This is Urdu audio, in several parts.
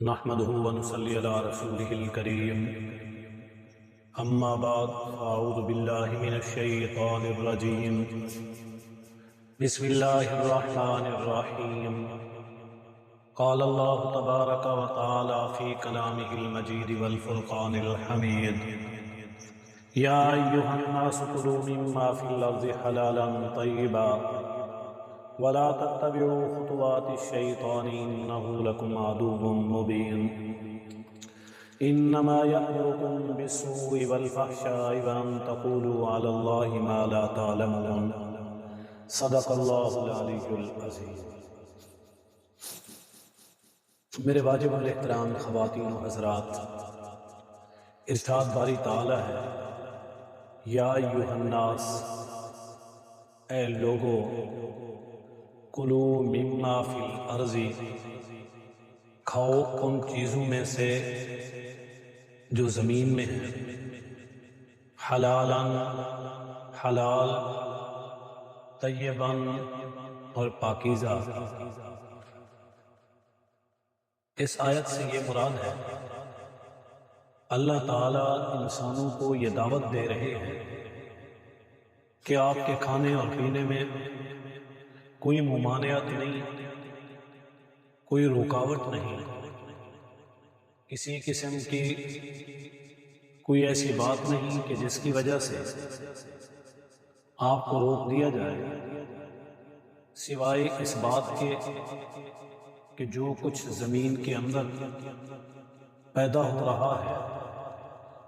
نحمده ونصلي على رسوله الكريم أما بعد فأعوذ بالله من الشيطان الرجيم بسم الله الرحمن الرحيم قال الله تبارك وتعالى في كلامه المجيد والفرقان الحميد يا أيها الناس كلوا مما في الأرض حلالا طيبا ولا تتبعوا خطوات الشيطان إنه لكم عدو مبين إنما يأمركم بالسوء والفحشاء وأن تقولوا على الله ما لا تعلمون صدق الله العلي العظيم۔ میرے واجب الاحترام خواتین و حضرات، ارشاد باری تعالی ہے، یا ایھا الناس، اے لوگو، کلو مما فی الارض، کھاؤ ان چیزوں میں سے جو زمین میں ہیں، حلالا حلال، طیبا اور پاکیزہ۔ اس آیت سے یہ مراد ہے اللہ تعالیٰ انسانوں کو یہ دعوت دے رہے ہیں کہ آپ کے کھانے اور پینے میں کوئی ممانعت نہیں، کوئی رکاوٹ نہیں، کسی قسم کی کوئی ایسی بات نہیں کہ جس کی وجہ سے آپ کو روک دیا جائے، سوائے اس بات کے کہ جو کچھ زمین کے اندر پیدا ہو رہا ہے،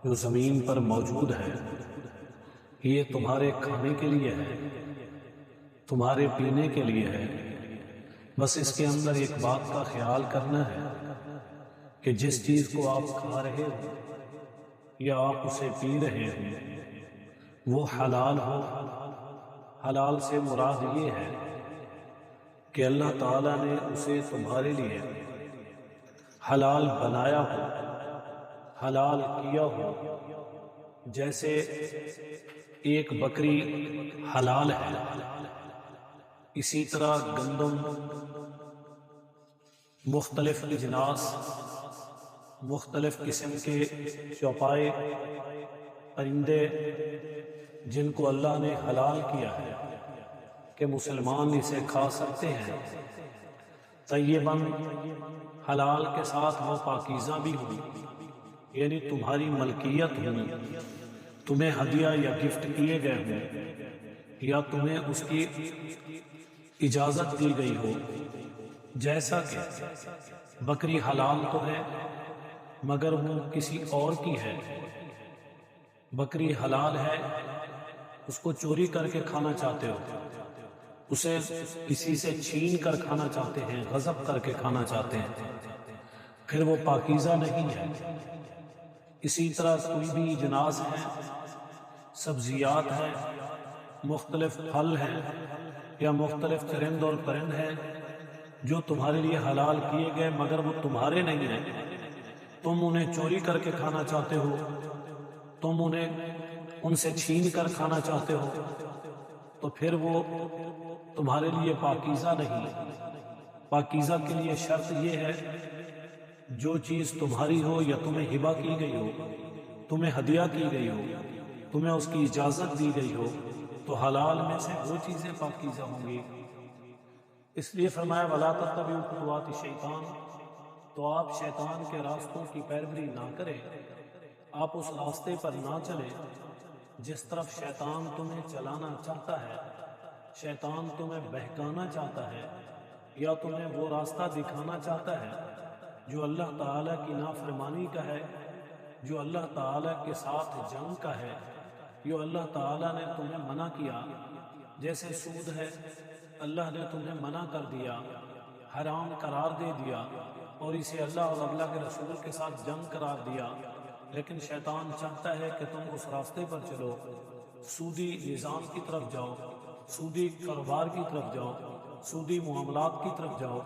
جو زمین پر موجود ہے، یہ تمہارے کھانے کے لیے ہے، تمہارے پینے کے لیے ہے۔ بس اس کے اندر ایک بات کا خیال کرنا ہے کہ جس چیز کو آپ کھا رہے ہو یا آپ اسے پی رہے ہو وہ حلال ہو۔ حلال سے مراد یہ ہے کہ اللہ تعالیٰ نے اسے تمہارے لیے حلال بنایا ہو، حلال کیا ہو۔ جیسے ایک بکری حلال ہے، اسی طرح گندم، مختلف اجناس، مختلف قسم کے چوپائے، پرندے جن کو اللہ نے حلال کیا ہے کہ مسلمان اسے کھا سکتے ہیں، طیباً، حلال کے ساتھ وہ پاکیزہ بھی ہوئی، یعنی تمہاری ملکیت ہوئی، تمہیں ہدیہ یا گفٹ کیے گئے ہوں یا تمہیں اس کی اجازت دی گئی ہو۔ جیسا کہ بکری حلال تو ہے مگر وہ کسی اور کی ہے، بکری حلال ہے، اس کو چوری کر کے کھانا چاہتے ہو، اسے کسی سے چھین کر کھانا چاہتے ہیں، غصب کر کے کھانا چاہتے ہیں، پھر وہ پاکیزہ نہیں ہے۔ اسی طرح کوئی بھی اجناس ہے، سبزیات ہیں، مختلف پھل ہیں یا مختلف چرند اور پرند ہیں جو تمہارے لیے حلال کیے گئے مگر وہ تمہارے نہیں ہیں، تم انہیں چوری کر کے کھانا چاہتے ہو، تم انہیں ان سے چھین کر کھانا چاہتے ہو، تو پھر وہ تمہارے لیے پاکیزہ نہیں۔ پاکیزہ کے لیے شرط یہ ہے جو چیز تمہاری ہو یا تمہیں ہبہ کی گئی ہو، تمہیں ہدیہ کی گئی ہو، تمہیں اس کی اجازت دی گئی ہو، تو حلال میں سے وہ چیزیں پاکیزہ ہوں گی۔ اس لیے فرمایا وَلَا تَتَّبِعُوا خُطُوَاتِ الشَّيْطَانِ، تو آپ شیطان کے راستوں کی پیروی نہ کریں، آپ اس راستے پر نہ چلیں جس طرف شیطان تمہیں چلانا چاہتا ہے۔ شیطان تمہیں بہکانا چاہتا ہے یا تمہیں وہ راستہ دکھانا چاہتا ہے جو اللہ تعالیٰ کی نافرمانی کا ہے، جو اللہ تعالیٰ کے ساتھ جنگ کا ہے، جو اللہ تعالیٰ نے تمہیں منع کیا۔ جیسے سود ہے، اللہ نے تمہیں منع کر دیا، حرام قرار دے دیا اور اسے اللہ اور اللہ کے رسول کے ساتھ جنگ قرار دیا، لیکن شیطان چاہتا ہے کہ تم اس راستے پر چلو، سودی نظام کی طرف جاؤ، سودی کاروبار کی طرف جاؤ، سودی معاملات کی طرف جاؤ،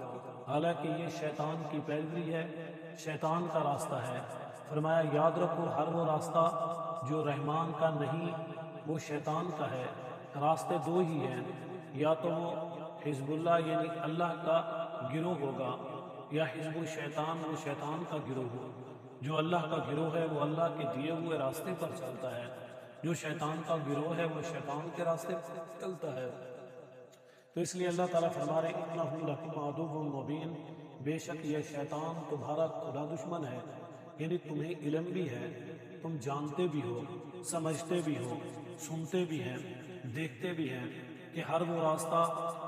حالانکہ یہ شیطان کی پیروی ہے، شیطان کا راستہ ہے۔ فرمایا یاد رکھو ہر وہ راستہ جو رحمان کا نہیں وہ شیطان کا ہے۔ راستے دو ہی ہیں، یا تو وہ حزب اللہ یعنی اللہ کا گروہ ہوگا یا حزب الشیطان وہ شیطان کا گروہ ہو۔ جو اللہ کا گروہ ہے وہ اللہ کے دیے ہوئے راستے پر چلتا ہے، جو شیطان کا گروہ ہے وہ شیطان کے راستے پر چلتا ہے۔ تو اس لیے اللہ تعالیٰ فرما رہے اِنَّهُ لَكُمْ عَدُوٌّ مُّبِينٌ، بے شک یہ شیطان تمہارا کھلا دشمن ہے، یعنی تمہیں علم بھی ہے، تم جانتے بھی ہو، سمجھتے بھی ہو، سنتے بھی ہیں، دیکھتے بھی ہیں کہ ہر وہ راستہ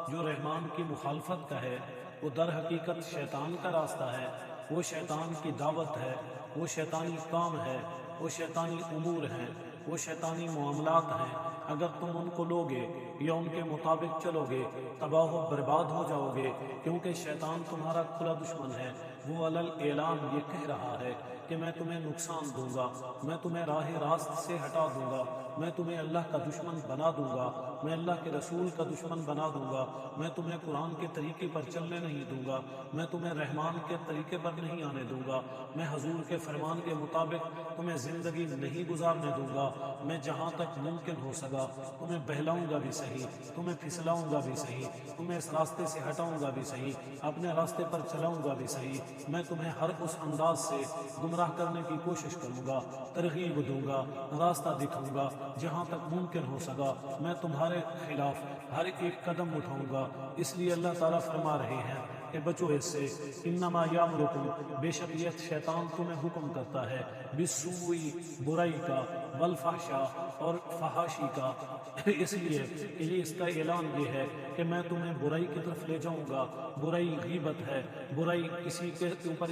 جو رحمان کی مخالفت کا ہے وہ در حقیقت شیطان کا راستہ ہے، وہ شیطان کی دعوت ہے، وہ شیطانی کام ہے، وہ شیطانی امور ہیں، وہ شیطانی معاملات ہیں۔ اگر تم ان کو لوگے یا ان کے مطابق چلو گے تباہ و برباد ہو جاؤ گے، کیونکہ شیطان تمہارا کھلا دشمن ہے۔ وہ علل اعلان یہ کہہ رہا ہے کہ میں تمہیں نقصان دوں گا، میں تمہیں راہ راست سے ہٹا دوں گا، میں تمہیں اللہ کا دشمن بنا دوں گا، میں اللہ کے رسول کا دشمن بنا دوں گا، میں تمہیں قرآن کے طریقے پر چلنے نہیں دوں گا، میں تمہیں رحمان کے طریقے پر نہیں آنے دوں گا، میں حضور کے فرمان کے مطابق تمہیں زندگی نہیں گزارنے دوں گا، میں جہاں تک ممکن ہو سکا تمہیں بہلاؤں گا بھی صحیح، تمہیں پھسلاؤں گا بھی صحیح، تمہیں اس راستے سے ہٹاؤں گا بھی صحیح، اپنے راستے پر چلاؤں گا بھی صحیح، میں تمہیں ہر اس انداز سے گمراہ کرنے کی کوشش کروں گا، ترغیب دوں گا، راستہ دکھاؤں گا، جہاں تک ممکن ہو سکا میں تمہارے خلاف ہر ایک قدم اٹھاؤں گا۔ اس لیے اللہ تعالیٰ فرما رہے ہیں کہ بچو اس سے، انما یامرکم، بے شک یہ شیطان تمہیں حکم کرتا ہے، بالسوء، برائی کا، والفحشاء، اور فحاشی کا، اس لیے اس کا اعلان یہ ہے کہ میں تمہیں برائی کی طرف لے جاؤں گا۔ برائی غیبت ہے، برائی کسی کے اوپر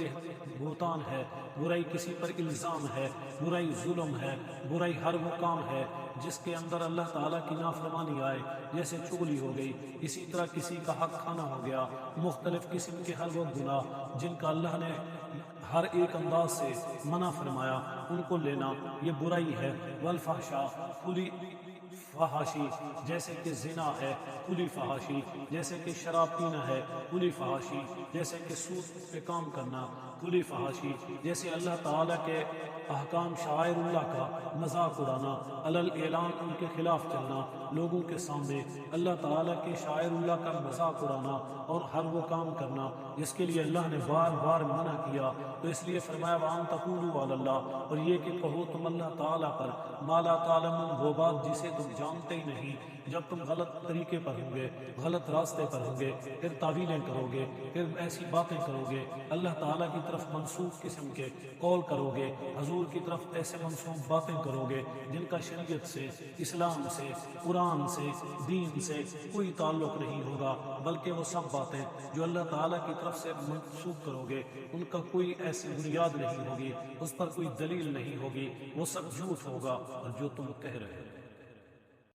بہتان ہے، برائی کسی پر الزام ہے، برائی ظلم ہے، برائی ہر وہ کام ہے جس کے اندر اللہ تعالیٰ کی نافرمانی آئے، جیسے چغلی ہو گئی، اسی طرح کسی کا حق کھانا ہو گیا، مختلف قسم کے ہر وہ گناہ جن کا اللہ نے ہر ایک انداز سے منع فرمایا ان کو لینا، یہ برائی ہے۔ والفحشاء، کھلی فحاشی، جیسے کہ زنا ہے، کھلی فحاشی، جیسے کہ شراب پینا ہے، کھلی فحاشی، جیسے کہ سود پہ کام کرنا، کھلی فحاشی، جیسے اللہ تعالیٰ کے احکام شاعر اللہ کا مذاق اڑانا، علل اعلان ان کے خلاف چلنا، لوگوں کے سامنے اللہ تعالیٰ کے شاعر اللہ کا مذاق اڑانا اور ہر وہ کام کرنا جس کے لیے اللہ نے بار بار منع کیا۔ تو اس لیے فرمایا وَأَن تَقُولُوا عَلَى اللَّهِ، اور یہ کہ کہو تم اللہ تعالیٰ پر ما لا تعلمون، وہ بات جسے تم جانتے ہی نہیں۔ جب تم غلط طریقے پر ہوں گے، غلط راستے پر ہوں گے، پھر تعویلیں کرو گے، پھر ایسی باتیں کرو گے، اللہ تعالیٰ کی طرف منسوب قسم کے قول کرو گے، حضور کی طرف ایسے منسوب باتیں کرو گے جن کا شریعت سے، اسلام سے، قرآن سے، دین سے کوئی تعلق نہیں ہوگا، بلکہ وہ سب باتیں جو اللہ تعالیٰ کی طرف سے منسوب کرو گے ان کا کوئی ایسی بنیاد نہیں ہوگی، اس پر کوئی دلیل نہیں ہوگی، وہ سب جھوٹ ہوگا اور جو تم کہہ رہے ہو۔